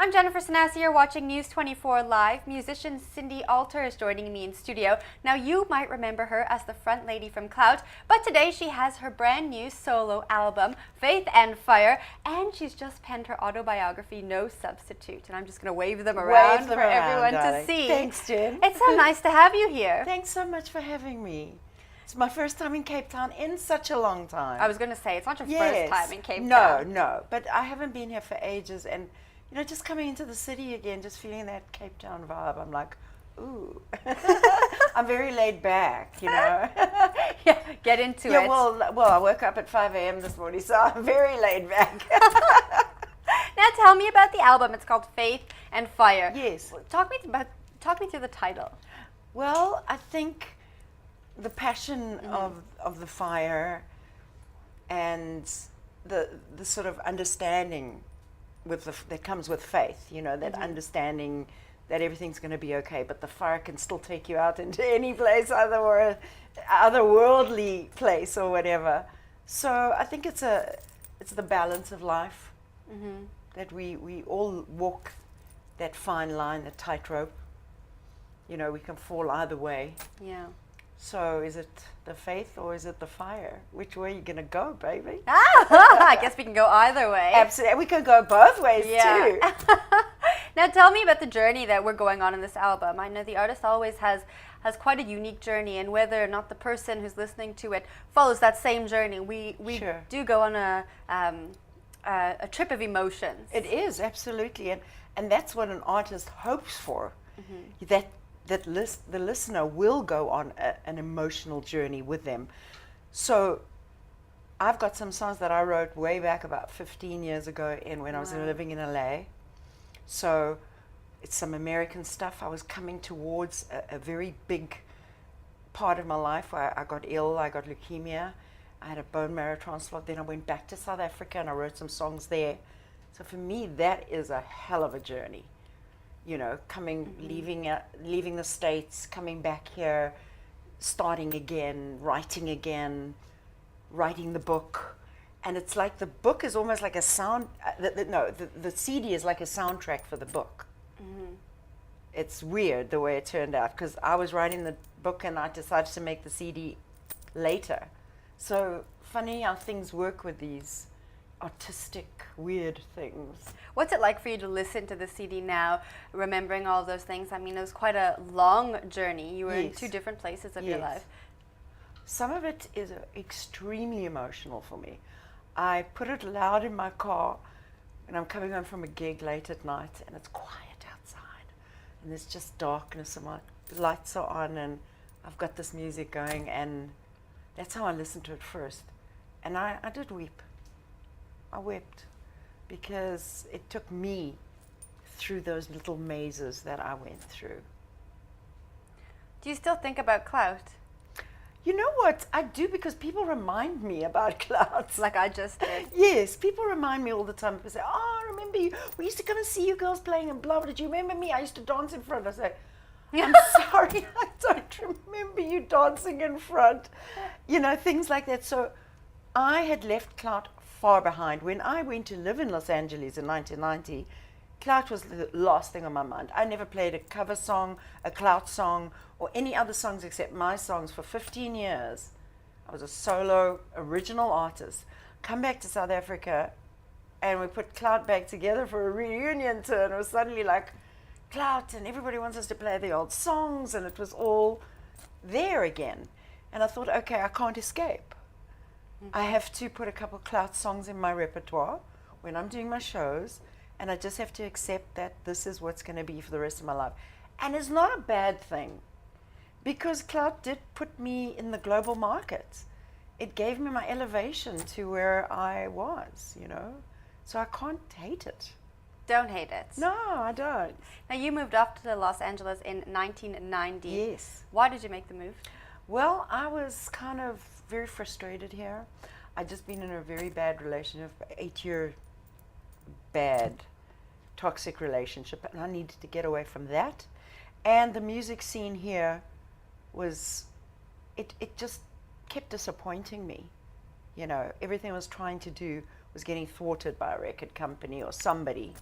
I'm Jennifer Sanasi. You're watching News 24 Live. Musician Cindy Alter is joining me in studio. Now, you might remember her as the front lady from Clout, but today she has her brand new solo album, Faith and Fire, and she's just penned her autobiography, No Substitute. And I'm just going to wave them around for everyone to see. Thanks, Jen. It's so nice to have you here. Thanks so much for having me. It's my first time in Cape Town in such a long time. I was going to say, it's not your first time in Cape Town. No, but I haven't been here for ages, and you know, just coming into the city again, just feeling that Cape Town vibe, I'm like, ooh. I'm very laid back, you know. Yeah, get into it. Well, I woke up at 5 a.m. this morning, so I'm very laid back. Now tell me about the album. It's called Faith and Fire. Yes. Talk me through the title. Well, I think the passion of the fire and the sort of understanding that comes with faith, you know, that understanding that everything's going to be okay, but the fire can still take you out into any place, otherworldly place or whatever. So I think it's the balance of life, that we all walk that fine line, the tightrope. You know, we can fall either way. Yeah. So is it the faith or is it the fire? Which way are you going to go, baby? I guess we can go either way. Absolutely. We can go both ways too. Now tell me about the journey that we're going on in this album. I know the artist always has quite a unique journey, and whether or not the person who's listening to it follows that same journey, we Sure. do go on a trip of emotions. It is, absolutely. And that's what an artist hopes for, that the listener will go on an emotional journey with them. So I've got some songs that I wrote way back about 15 years ago when I was living in LA. So it's some American stuff. I was coming towards a very big part of my life where I got ill. I got leukemia. I had a bone marrow transplant. Then I went back to South Africa and I wrote some songs there. So for me, that is a hell of a journey. You know, leaving the States, coming back here, starting again, writing the book. And it's like the book is almost like a sound, the CD is like a soundtrack for the book. It's weird the way it turned out, because I was writing the book and I decided to make the CD later. So funny how things work with these artistic, weird things. What's it like for you to listen to the CD now, remembering all those things? I mean, it was quite a long journey. You were in two different places of your life. Some of it is extremely emotional for me. I put it loud in my car and I'm coming home from a gig late at night and it's quiet outside and there's just darkness and my lights are on and I've got this music going, and that's how I listened to it first. And I did weep. I wept because it took me through those little mazes that I went through. Do you still think about Clout? You know what? I do, because people remind me about Clout. Like I just did. Yes, people remind me all the time. People say, oh, I remember you. We used to come and see you girls playing and blah, blah. Do you remember me? I used to dance in front. I say, I'm sorry, I don't remember you dancing in front. You know, things like that. So I had left Clout far behind. When I went to live in Los Angeles in 1990, Clout was the last thing on my mind. I never played a cover song, a Clout song, or any other songs except my songs for 15 years. I was a solo original artist. Come back to South Africa and we put Clout back together for a reunion tour, and it was suddenly like Clout and everybody wants us to play the old songs, and it was all there again. And I thought, okay, I can't escape. I have to put a couple Clout songs in my repertoire when I'm doing my shows, and I just have to accept that this is what's going to be for the rest of my life. And it's not a bad thing, because Clout did put me in the global market. It gave me my elevation to where I was, you know. So I can't hate it. Don't hate it. No, I don't. Now, you moved up to Los Angeles in 1990. Yes. Why did you make the move? Well, I was kind of very frustrated here. I'd just been in a very bad relationship, 8-year bad, toxic relationship, and I needed to get away from that. And the music scene here was, it just kept disappointing me. You know, everything I was trying to do was getting thwarted by a record company or somebody.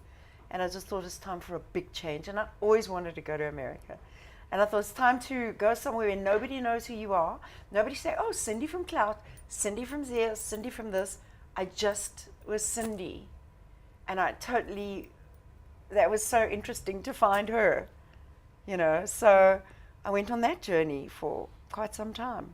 And I just thought it's time for a big change. And I always wanted to go to America. And I thought it's time to go somewhere where nobody knows who you are. Nobody say, oh, Cindy from Clout, Cindy from there, Cindy from this. I just was Cindy. And that was so interesting to find her, you know. So I went on that journey for quite some time.